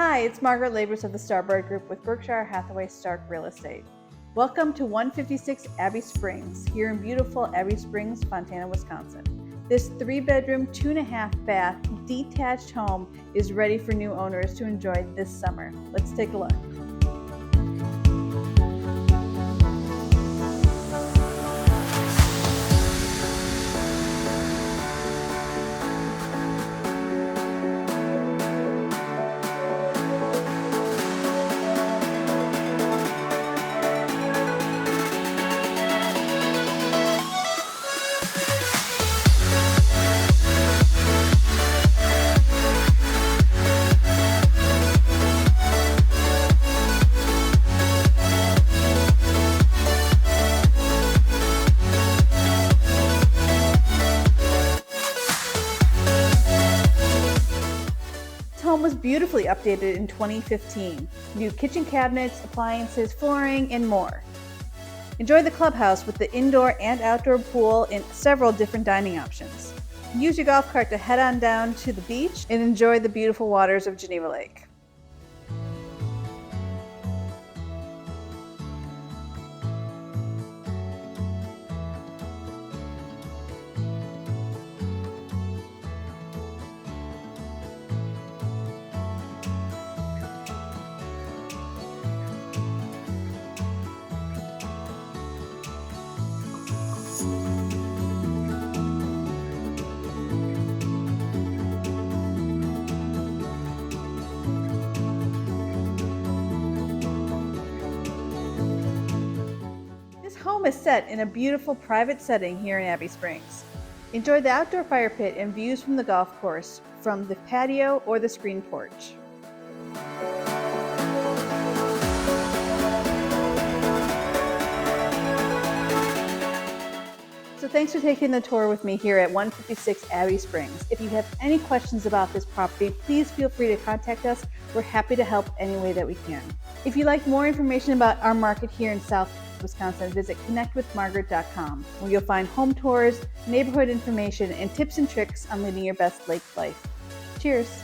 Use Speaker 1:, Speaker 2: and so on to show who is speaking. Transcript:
Speaker 1: Hi, it's Margaret Labers of the Starbird Group with Berkshire Hathaway Stark Real Estate. Welcome to 156 Abbey Springs, here in beautiful Abbey Springs, Fontana, Wisconsin. This 3-bedroom, 2.5-bath, detached home is ready for new owners to enjoy this summer. Let's take a look. This home was beautifully updated in 2015. New kitchen cabinets, appliances, flooring, and more. Enjoy the clubhouse with the indoor and outdoor pool and several different dining options. Use your golf cart to head on down to the beach and enjoy the beautiful waters of Geneva Lake. This home is set in a beautiful private setting here in Abbey Springs. Enjoy the outdoor fire pit and views from the golf course from the patio or the screen porch. So thanks for taking the tour with me here at 156 Abbey Springs. If you have any questions about this property, please feel free to contact us. We're happy to help any way that we can. If you'd like more information about our market here in South Wisconsin, visit connectwithmargaret.com, where you'll find home tours, neighborhood information, and tips and tricks on leading your best lake life. Cheers!